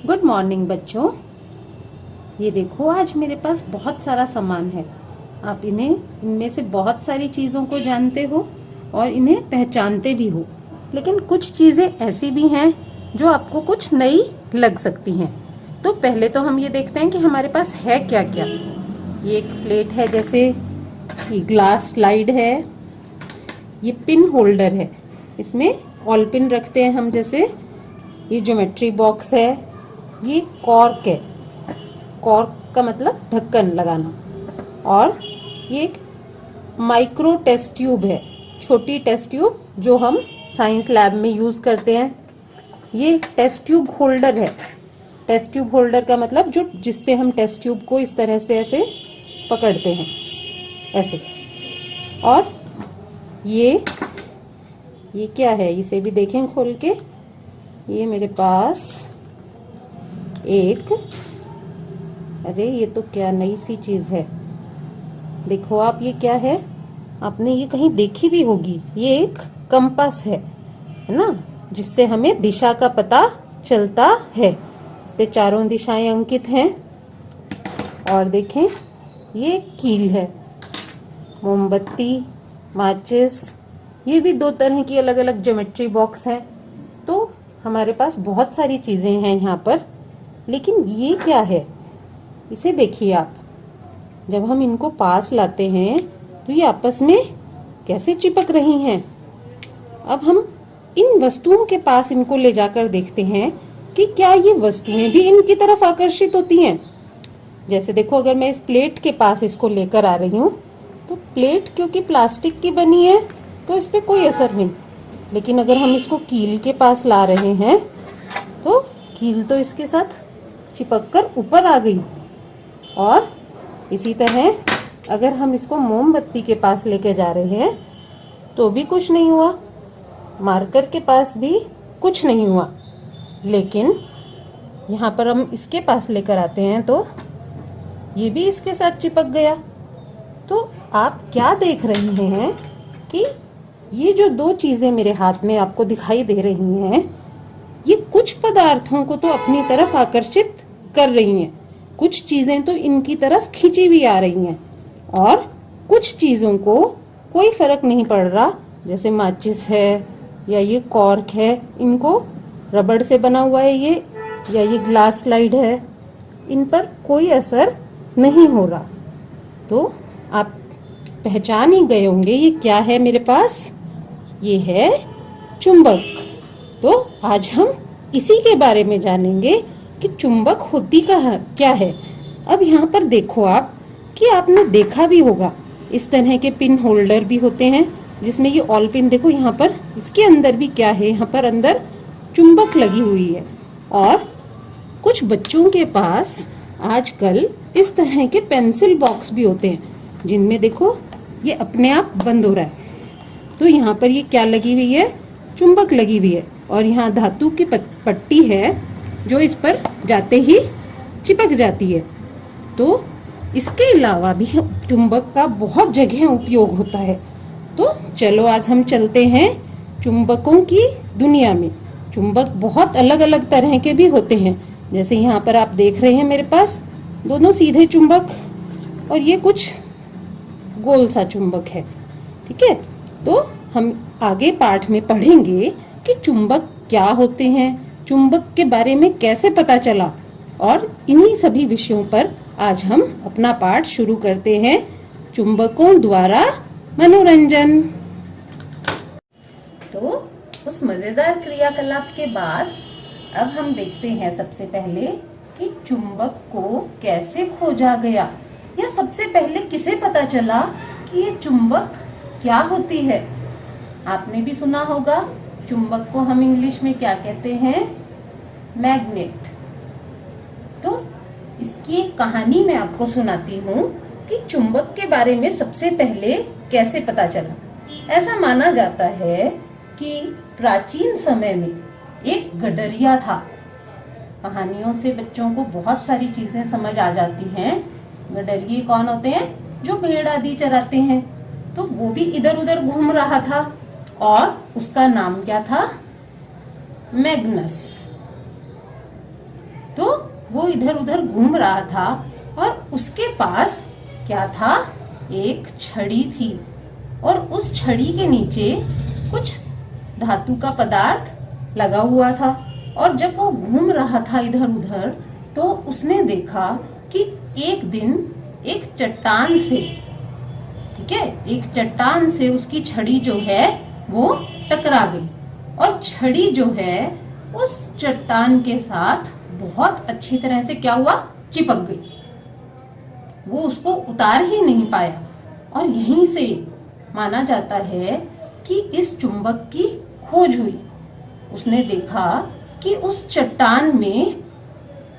Good morning बच्चों। ये देखो, आज मेरे पास बहुत सारा सामान है। आप इनमें से बहुत सारी चीज़ों को जानते हो और इन्हें पहचानते भी हो, लेकिन कुछ चीज़ें ऐसी भी हैं जो आपको कुछ नई लग सकती हैं। तो पहले तो हम ये देखते हैं कि हमारे पास है क्या क्या। ये एक प्लेट है, जैसे ये ग्लास स्लाइड है, ये पिन होल्डर है, इसमें ऑल पिन रखते हैं हम, जैसे ये ज्योमेट्री बॉक्स है, ये कॉर्क है, कॉर्क का मतलब ढक्कन लगाना, और ये एक माइक्रो टेस्ट ट्यूब है, छोटी टेस्ट ट्यूब जो हम साइंस लैब में यूज़ करते हैं। ये टेस्ट ट्यूब होल्डर है। टेस्ट ट्यूब होल्डर का मतलब जिससे हम टेस्ट ट्यूब को इस तरह से ऐसे पकड़ते हैं, ऐसे। और ये क्या है, इसे भी देखें खोल के। ये मेरे पास एक, अरे ये तो क्या नई सी चीज़ है। देखो आप, ये क्या है, आपने ये कहीं देखी भी होगी। ये एक कंपास है ना, जिससे हमें दिशा का पता चलता है। इस पे चारों दिशाएं अंकित हैं। और देखें, ये कील है, मोमबत्ती, माचिस, ये भी दो तरह की अलग अलग ज्योमेट्री बॉक्स हैं। तो हमारे पास बहुत सारी चीज़ें हैं यहाँ पर, लेकिन ये क्या है, इसे देखिए आप। जब हम इनको पास लाते हैं तो ये आपस में कैसे चिपक रही हैं। अब हम इन वस्तुओं के पास इनको ले जाकर देखते हैं कि क्या ये वस्तुएं भी इनकी तरफ आकर्षित होती हैं। जैसे देखो, अगर मैं इस प्लेट के पास इसको लेकर आ रही हूँ, तो प्लेट क्योंकि प्लास्टिक की बनी है तो इस पर कोई असर नहीं। लेकिन अगर हम इसको कील के पास ला रहे हैं तो कील तो इसके साथ चिपक कर ऊपर आ गई। और इसी तरह अगर हम इसको मोमबत्ती के पास लेके जा रहे हैं तो भी कुछ नहीं हुआ, मार्कर के पास भी कुछ नहीं हुआ। लेकिन यहाँ पर हम इसके पास लेकर आते हैं तो ये भी इसके साथ चिपक गया। तो आप क्या देख रहे हैं कि ये जो दो चीज़ें मेरे हाथ में आपको दिखाई दे रही हैं, ये कुछ पदार्थों को तो अपनी तरफ आकर्षित कर रही हैं, कुछ चीज़ें तो इनकी तरफ खींची भी आ रही हैं, और कुछ चीज़ों को कोई फर्क नहीं पड़ रहा। जैसे माचिस है या ये कॉर्क है, इनको रबड़ से बना हुआ है ये, या ये ग्लास स्लाइड है, इन पर कोई असर नहीं हो रहा। तो आप पहचान ही गए होंगे ये क्या है मेरे पास, ये है चुंबक। तो आज हम इसी के बारे में जानेंगे कि चुंबक होती क्या है। अब यहाँ पर देखो आप, कि आपने देखा भी होगा इस तरह के पिन होल्डर भी होते हैं, जिसमें ये ऑल पिन, देखो यहाँ पर इसके अंदर भी क्या है, यहाँ पर अंदर चुंबक लगी हुई है। और कुछ बच्चों के पास आजकल इस तरह के पेंसिल बॉक्स भी होते हैं, जिनमें देखो ये अपने आप बंद हो रहा है। तो यहाँ पर ये क्या लगी हुई है, चुंबक लगी हुई है, और यहाँ धातु की पट्टी है जो इस पर जाते ही चिपक जाती है। तो इसके अलावा भी चुंबक का बहुत जगह उपयोग होता है। तो चलो आज हम चलते हैं चुंबकों की दुनिया में। चुंबक बहुत अलग अलग तरह के भी होते हैं। जैसे यहाँ पर आप देख रहे हैं मेरे पास दोनों सीधे चुंबक, और ये कुछ गोल सा चुंबक है, ठीक है। तो हम आगे पाठ में पढ़ेंगे कि चुंबक क्या होते हैं, चुंबक के बारे में कैसे पता चला, और इन्हीं सभी विषयों पर आज हम अपना पाठ शुरू करते हैं। चुंबकों द्वारा मनोरंजन। तो उस मजेदार क्रियाकलाप के बाद अब हम देखते हैं सबसे पहले कि चुंबक को कैसे खोजा गया, या सबसे पहले किसे पता चला कि ये चुंबक क्या होती है। आपने भी सुना होगा, चुंबक को हम इंग्लिश में क्या कहते हैं, मैग्नेट। तो इसकी एक कहानी मैं आपको सुनाती हूँ कि चुंबक के बारे में सबसे पहले कैसे पता चला। ऐसा माना जाता है कि प्राचीन समय में एक गडरिया था। कहानियों से बच्चों को बहुत सारी चीजें समझ आ जाती हैं। गडरिये कौन होते हैं, जो भेड़ आदि चराते हैं। तो वो भी इधर उधर घूम रहा था, और उसका नाम क्या था, मैग्नस। तो वो इधर उधर घूम रहा था और उसके पास क्या था, एक छड़ी थी और उस छड़ी के नीचे कुछ धातु का पदार्थ लगा हुआ था। और जब वो घूम रहा था इधर उधर तो उसने देखा कि एक दिन एक चट्टान से, ठीक है, एक चट्टान से उसकी छड़ी जो है वो टकरा गई और छड़ी जो है उस चट्टान के साथ बहुत अच्छी तरह से क्या हुआ, चिपक गई। वो उसको उतार ही नहीं पाया और यहीं से माना जाता है कि इस चुंबक की खोज हुई। उसने देखा कि उस चट्टान में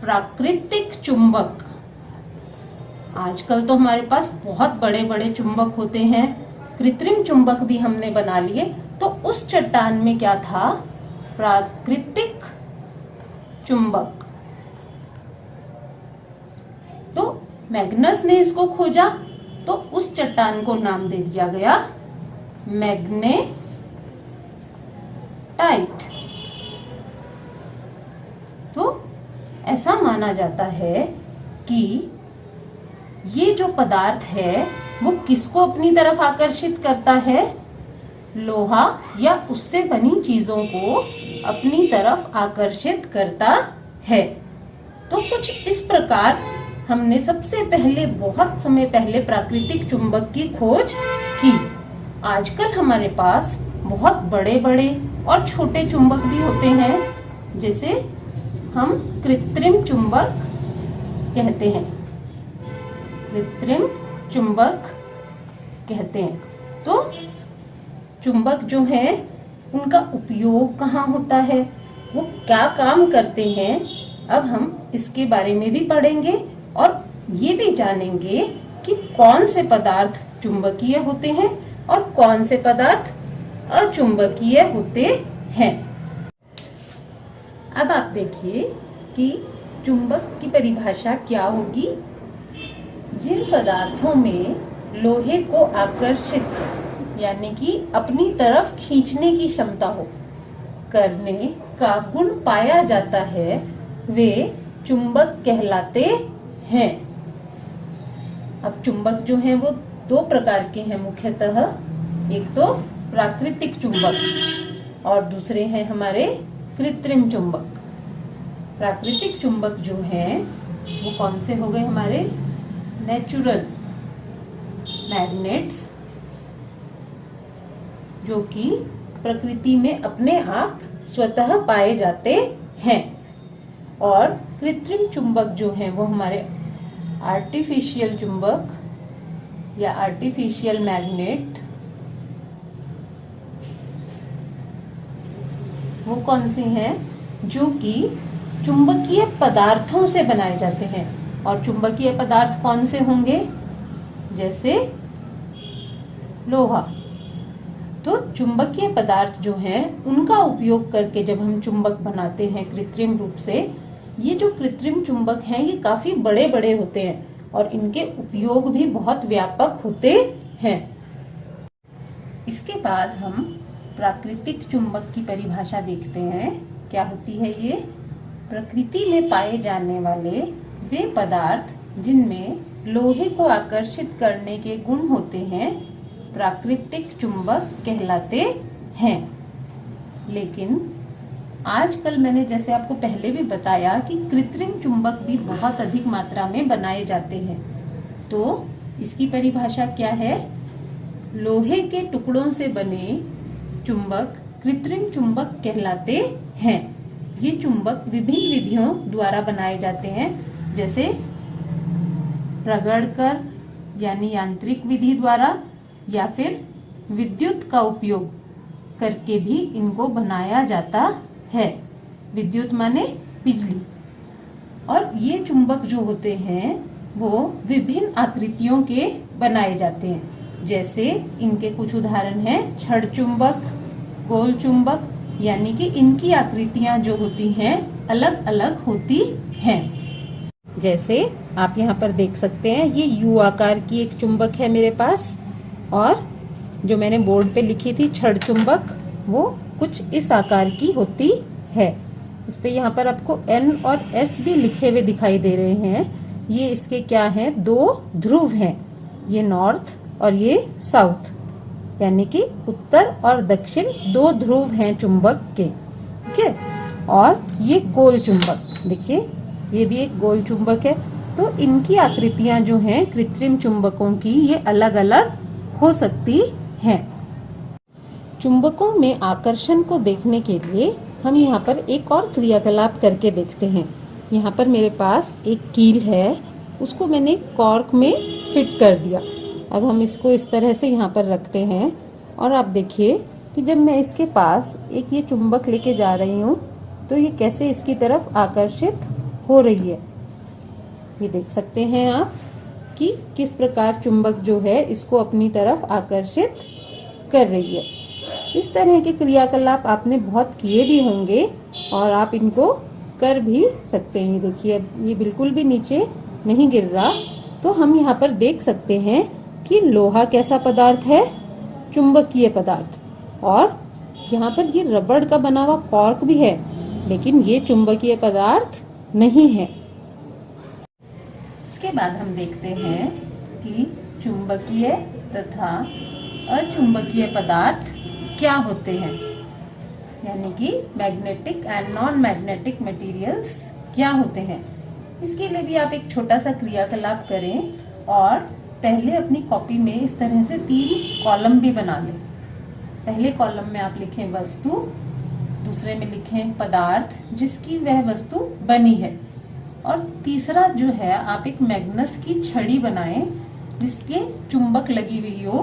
प्राकृतिक चुंबक, आजकल तो हमारे पास बहुत बड़े बड़े चुंबक होते हैं, कृत्रिम चुंबक भी हमने बना लिए, तो उस चट्टान में क्या था, प्राकृतिक चुंबक। तो मैग्नस ने इसको खोजा तो उस चट्टान को नाम दे दिया गया मैग्नेटाइट। तो ऐसा माना जाता है कि ये जो पदार्थ है वो किसको अपनी तरफ आकर्षित करता है, लोहा या उससे बनी चीजों को अपनी तरफ आकर्षित करता है। तो कुछ इस प्रकार हमने सबसे पहले, बहुत समय पहले प्राकृतिक चुंबक की खोज की। आजकल हमारे पास बहुत बड़े बड़े और छोटे चुंबक भी होते हैं, जिसे हम कृत्रिम चुंबक कहते हैं, कृत्रिम चुंबक कहते हैं। तो चुंबक जो है उनका उपयोग कहाँ होता है, वो क्या काम करते हैं, अब हम इसके बारे में भी पढ़ेंगे और ये भी जानेंगे कि कौन से पदार्थ चुंबकीय होते हैं और कौन से पदार्थ अचुंबकीय होते हैं। अब आप देखिए कि चुंबक की परिभाषा क्या होगी। जिन पदार्थों में लोहे को आकर्षित यानी कि अपनी तरफ खींचने की क्षमता हो, करने का गुण पाया जाता है, वे चुंबक कहलाते हैं। अब चुंबक जो है वो दो प्रकार के हैं मुख्यतः, एक तो प्राकृतिक चुंबक और दूसरे हैं हमारे कृत्रिम चुंबक। प्राकृतिक चुंबक जो हैं वो कौन से हो गए, हमारे नेचुरल मैग्नेट्स, जो कि प्रकृति में अपने आप स्वतः पाए जाते हैं। और कृत्रिम चुंबक जो हैं वो हमारे आर्टिफिशियल चुंबक या आर्टिफिशियल मैग्नेट, वो कौन से हैं, जो कि चुंबकीय पदार्थों से बनाए जाते हैं। और चुंबकीय पदार्थ कौन से होंगे, जैसे लोहा। तो चुंबकीय पदार्थ जो हैं उनका उपयोग करके जब हम चुंबक बनाते हैं कृत्रिम रूप से, ये जो कृत्रिम चुंबक हैं ये काफी बड़े बड़े होते हैं और इनके उपयोग भी बहुत व्यापक होते हैं। इसके बाद हम प्राकृतिक चुंबक की परिभाषा देखते हैं। क्या होती है ये, प्रकृति में पाए जाने वाले वे पदार्थ जिनमें लोहे को आकर्षित करने के गुण होते हैं प्राकृतिक चुंबक कहलाते हैं। लेकिन आजकल मैंने जैसे आपको पहले भी बताया कि कृत्रिम चुंबक भी बहुत अधिक मात्रा में बनाए जाते हैं। तो इसकी परिभाषा क्या है, लोहे के टुकड़ों से बने चुंबक कृत्रिम चुंबक कहलाते हैं। ये चुंबक विभिन्न विधियों द्वारा बनाए जाते हैं, जैसे रगड़कर यानी यांत्रिक विधि द्वारा, या फिर विद्युत का उपयोग करके भी इनको बनाया जाता है। विद्युत माने बिजली। और ये चुंबक जो होते हैं वो विभिन्न आकृतियों के बनाए जाते हैं, जैसे इनके कुछ उदाहरण हैं छड़ चुंबक, गोल चुंबक, यानी कि इनकी आकृतियां जो होती हैं अलग अलग होती हैं। जैसे आप यहाँ पर देख सकते हैं ये यू आकार की एक चुंबक है मेरे पास, और जो मैंने बोर्ड पे लिखी थी छड़ चुंबक, वो कुछ इस आकार की होती है। इस पे यहाँ पर आपको N और S भी लिखे हुए दिखाई दे रहे हैं। ये इसके क्या हैं, दो ध्रुव हैं, ये नॉर्थ और ये साउथ, यानी कि उत्तर और दक्षिण दो ध्रुव हैं चुंबक के, ठीक है। और ये गोल चुंबक, देखिए ये भी एक गोल चुंबक है। तो इनकी आकृतियां जो हैं कृत्रिम चुंबकों की, ये अलग अलग हो सकती हैं। चुंबकों में आकर्षण को देखने के लिए हम यहाँ पर एक और क्रियाकलाप करके देखते हैं। यहाँ पर मेरे पास एक कील है, उसको मैंने कॉर्क में फिट कर दिया। अब हम इसको इस तरह से यहाँ पर रखते हैं और आप देखिए कि जब मैं इसके पास एक ये चुंबक लेके जा रही हूँ तो ये कैसे इसकी तरफ आकर्षित हो रही है। ये देख सकते हैं आप कि किस प्रकार चुंबक जो है इसको अपनी तरफ आकर्षित कर रही है। इस तरह के क्रियाकलाप आपने बहुत किए भी होंगे और आप इनको कर भी सकते हैं। देखिए ये बिल्कुल भी नीचे नहीं गिर रहा। तो हम यहाँ पर देख सकते हैं कि लोहा कैसा पदार्थ है, चुंबकीय पदार्थ, और यहाँ पर ये रबड़ का बना हुआ कॉर्क भी है, लेकिन ये चुंबकीय पदार्थ नहीं है। इसके बाद हम देखते हैं कि चुंबकीय तथा अचुंबकीय पदार्थ क्या होते हैं, यानी कि magnetic and non magnetic materials क्या होते हैं। इसके लिए भी आप एक छोटा सा क्रियाकलाप करें और पहले अपनी कॉपी में इस तरह से 3 कॉलम भी बना लें। पहले कॉलम में आप लिखें वस्तु, दूसरे में लिखें पदार्थ जिसकी वह वस्तु बनी है, और तीसरा जो है आप एक मैग्नस की छड़ी बनाएं जिसके चुंबक लगी हुई हो,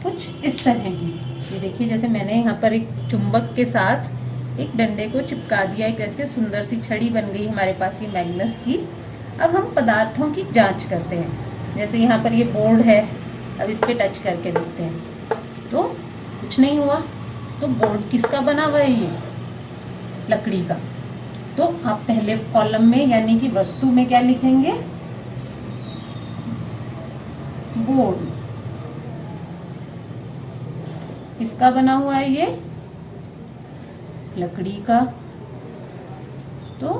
कुछ इस तरह की। ये देखिए जैसे मैंने यहाँ पर एक चुंबक के साथ एक डंडे को चिपका दिया, एक ऐसे सुंदर सी छड़ी बन गई हमारे पास ये मैग्नस की। अब हम पदार्थों की जांच करते हैं। जैसे यहाँ पर ये बोर्ड है, अब इस पे टच करके देखते हैं तो कुछ नहीं हुआ। तो बोर्ड किसका बना हुआ है, ये लकड़ी का। तो आप पहले कॉलम में यानी कि वस्तु में क्या लिखेंगे, बोर्ड। किसका बना हुआ है, ये लकड़ी का। तो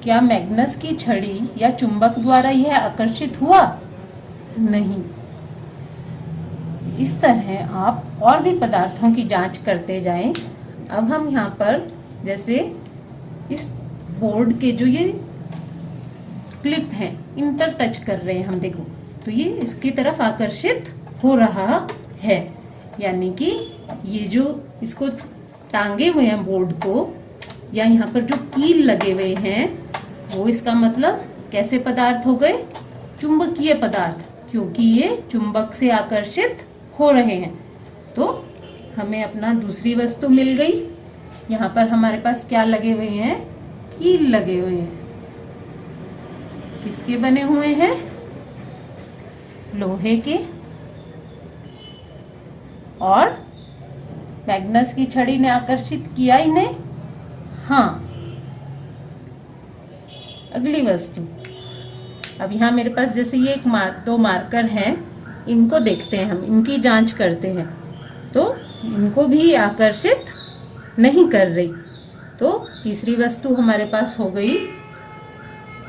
क्या मैग्नस की छड़ी या चुंबक द्वारा यह आकर्षित हुआ? नहीं। इस तरह आप और भी पदार्थों की जांच करते जाएं। अब हम यहाँ पर जैसे इस बोर्ड के जो ये क्लिप हैं इन पर टच कर रहे हैं हम, देखो तो ये इसकी तरफ आकर्षित हो रहा है, यानी कि ये जो इसको टांगे हुए हैं बोर्ड को, या यहाँ पर जो कील लगे हुए हैं, वो इसका मतलब कैसे पदार्थ हो गए, चुंबकीय पदार्थ, क्योंकि ये चुंबक से आकर्षित हो रहे हैं। तो हमें अपना दूसरी वस्तु मिल गई। यहाँ पर हमारे पास क्या लगे हुए हैं, कील लगे हुए हैं। किसके बने हुए हैं, लोहे के। और मैग्नस की छड़ी ने आकर्षित किया इन्हें, हाँ। अगली वस्तु, अब यहाँ मेरे पास जैसे ये दो मार्कर हैं, इनको देखते हैं हम, इनकी जांच करते हैं। तो इनको भी आकर्षित नहीं कर रही। तो तीसरी वस्तु हमारे पास हो गई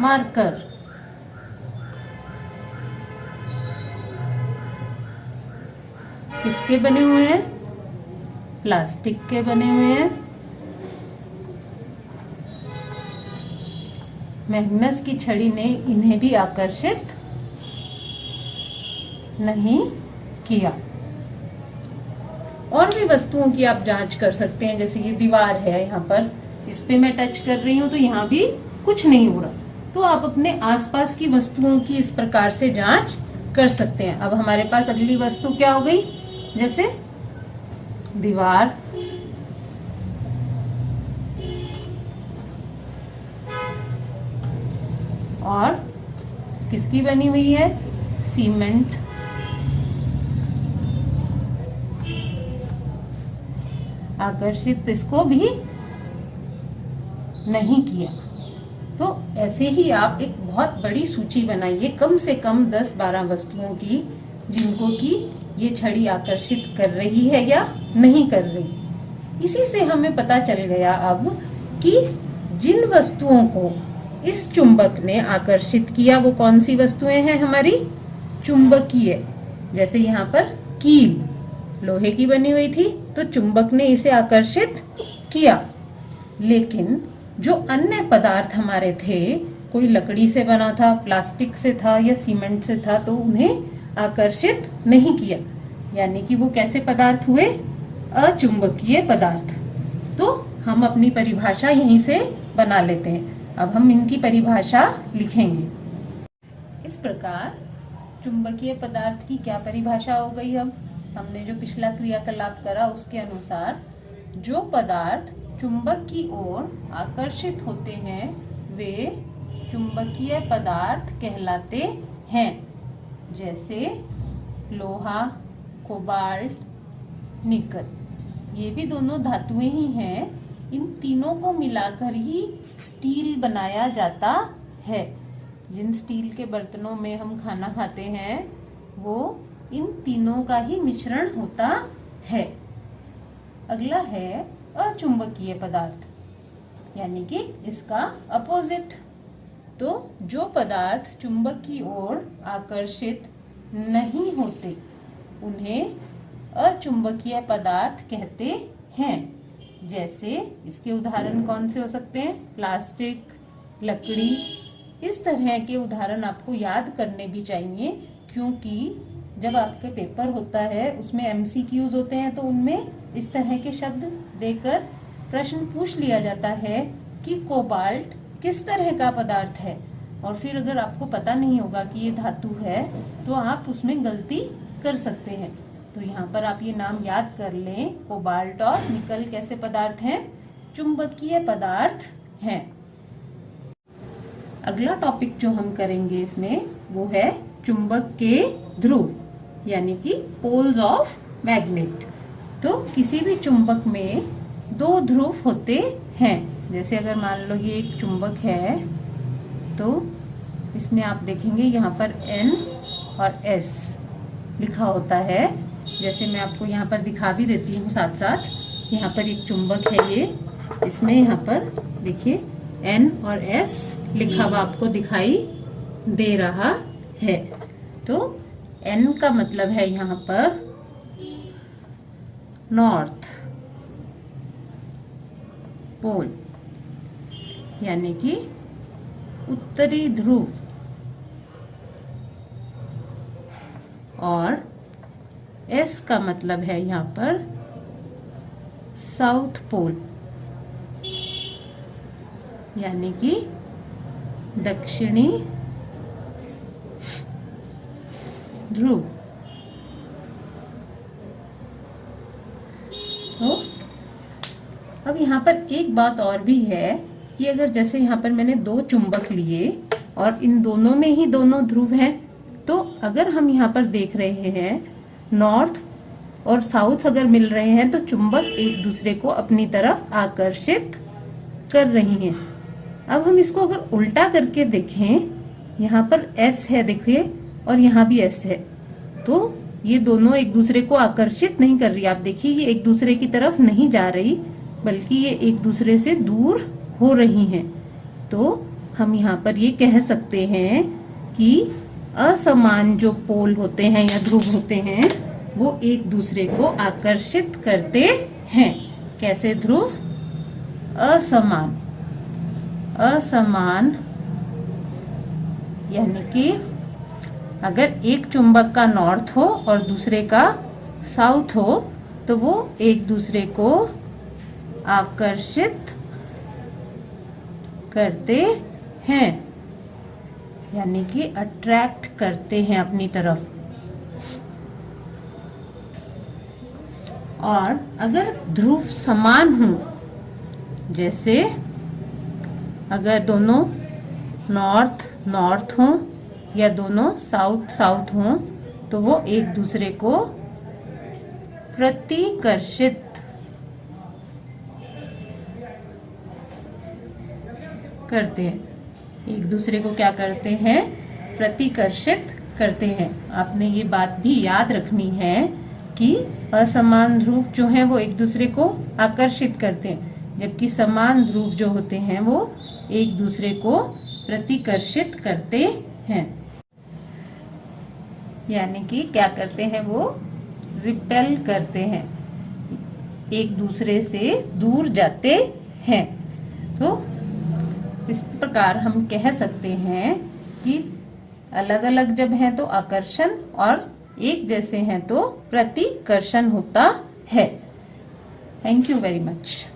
मार्कर। किसके बने हुए हैं, प्लास्टिक के बने हुए हैं। मैग्नस की छड़ी ने इन्हें भी आकर्षित नहीं किया। और भी वस्तुओं की आप जांच कर सकते हैं। जैसे ये दीवार है, यहाँ पर इस पे मैं टच कर रही हूँ तो यहाँ भी कुछ नहीं हो रहा। तो आप अपने आसपास की वस्तुओं की इस प्रकार से जांच कर सकते हैं। अब हमारे पास अगली वस्तु क्या हो गई, जैसे दीवार, और किसकी बनी हुई है, सीमेंट। आकर्षित इसको भी नहीं किया। तो ऐसे ही आप एक बहुत बड़ी सूची बनाइए, कम से कम 10-12 वस्तुओं की, जिनको कि ये छड़ी आकर्षित कर रही है या नहीं कर रही। इसी से हमें पता चल गया अब कि जिन वस्तुओं को इस चुंबक ने आकर्षित किया वो कौन सी वस्तुएं हैं हमारी? चुंबकीय। जैसे यहाँ पर कील लोहे की बनी हुई थी तो चुंबक ने इसे आकर्षित किया। लेकिन जो अन्य पदार्थ हमारे थे, कोई लकड़ी से बना था, प्लास्टिक से था या सीमेंट से था, तो उन्हें आकर्षित नहीं किया। यानी कि वो कैसे पदार्थ हुए? अचुंबकीय पदार्थ। तो हम अपनी परिभाषा यहीं से बना लेते हैं। अब हम इनकी परिभाषा लिखेंगे। इस प्रकार चुंबकीय पदार्थ की क्या परिभाषा हो गई? अब हमने जो पिछला क्रियाकलाप करा उसके अनुसार जो पदार्थ चुंबक की ओर आकर्षित होते हैं वे चुंबकीय पदार्थ कहलाते हैं। जैसे लोहा, कोबाल्ट, निकल, ये भी दोनों धातुएं ही हैं। इन तीनों को मिलाकर ही स्टील बनाया जाता है। जिन स्टील के बर्तनों में हम खाना खाते हैं वो इन तीनों का ही मिश्रण होता है। अगला है अचुंबकीय पदार्थ, यानी कि इसका अपोजिट। तो जो पदार्थ चुंबक की ओर आकर्षित नहीं होते उन्हें अचुंबकीय पदार्थ कहते हैं। जैसे इसके उदाहरण कौन से हो सकते हैं? प्लास्टिक, लकड़ी। इस तरह के उदाहरण आपको याद करने भी चाहिए, क्योंकि जब आपके पेपर होता है उसमें MCQs होते हैं तो उनमें इस तरह के शब्द देकर प्रश्न पूछ लिया जाता है कि कोबाल्ट किस तरह का पदार्थ है। और फिर अगर आपको पता नहीं होगा कि ये धातु है तो आप उसमें गलती कर सकते हैं। तो यहाँ पर आप ये नाम याद कर लें, कोबाल्ट और निकल कैसे पदार्थ हैं? चुंबकीय पदार्थ हैं। अगला टॉपिक जो हम करेंगे इसमें वो है चुंबक के ध्रुव, यानी कि पोल्स ऑफ मैग्नेट। तो किसी भी चुंबक में दो ध्रुव होते हैं। जैसे अगर मान लो ये एक चुंबक है तो इसमें आप देखेंगे यहाँ पर N और S लिखा होता है। जैसे मैं आपको यहाँ पर दिखा भी देती हूँ साथ साथ। यहाँ पर एक चुंबक है ये, इसमें यहाँ पर देखिए N और S लिखा हुआ आपको दिखाई दे रहा है। तो N का मतलब है यहाँ पर नॉर्थ पोल, यानी कि उत्तरी ध्रुव, और S का मतलब है यहाँ पर साउथ पोल, यानी कि दक्षिणी ध्रुव। तो अब यहाँ पर एक बात और भी है कि अगर जैसे यहाँ पर मैंने दो चुंबक लिए और इन दोनों में ही दोनों ध्रुव हैं, तो अगर हम यहाँ पर देख रहे हैं नॉर्थ और साउथ अगर मिल रहे हैं तो चुंबक एक दूसरे को अपनी तरफ आकर्षित कर रही हैं। अब हम इसको अगर उल्टा करके देखें, यहाँ पर S है देखिए और यहाँ भी S है, तो ये दोनों एक दूसरे को आकर्षित नहीं कर रही। आप देखिए ये एक दूसरे की तरफ नहीं जा रही बल्कि ये एक दूसरे से दूर हो रही हैं। तो हम यहाँ पर ये कह सकते हैं कि असमान जो पोल होते हैं या ध्रुव होते हैं वो एक दूसरे को आकर्षित करते हैं। कैसे ध्रुव? असमान। असमान यानी कि अगर एक चुंबक का नॉर्थ हो और दूसरे का साउथ हो तो वो एक दूसरे को आकर्षित करते हैं, यानी कि अट्रैक्ट करते हैं अपनी तरफ। और अगर ध्रुव समान हो, जैसे अगर दोनों नॉर्थ नॉर्थ हों या दोनों साउथ साउथ हों तो वो एक दूसरे को प्रतिकर्षित करते हैं। एक दूसरे को क्या करते हैं? प्रतिकर्षित करते हैं। आपने ये बात भी याद रखनी है कि असमान ध्रुव जो हैं वो एक दूसरे को आकर्षित करते हैं, जबकि समान ध्रुव जो होते हैं वो एक दूसरे को प्रतिकर्षित करते हैं, यानी कि क्या करते हैं, वो रिपेल करते हैं, एक दूसरे से दूर जाते हैं। तो इस प्रकार हम कह सकते हैं कि अलग अलग जब हैं तो आकर्षण और एक जैसे हैं तो प्रतिकर्षण होता है। Thank you very much.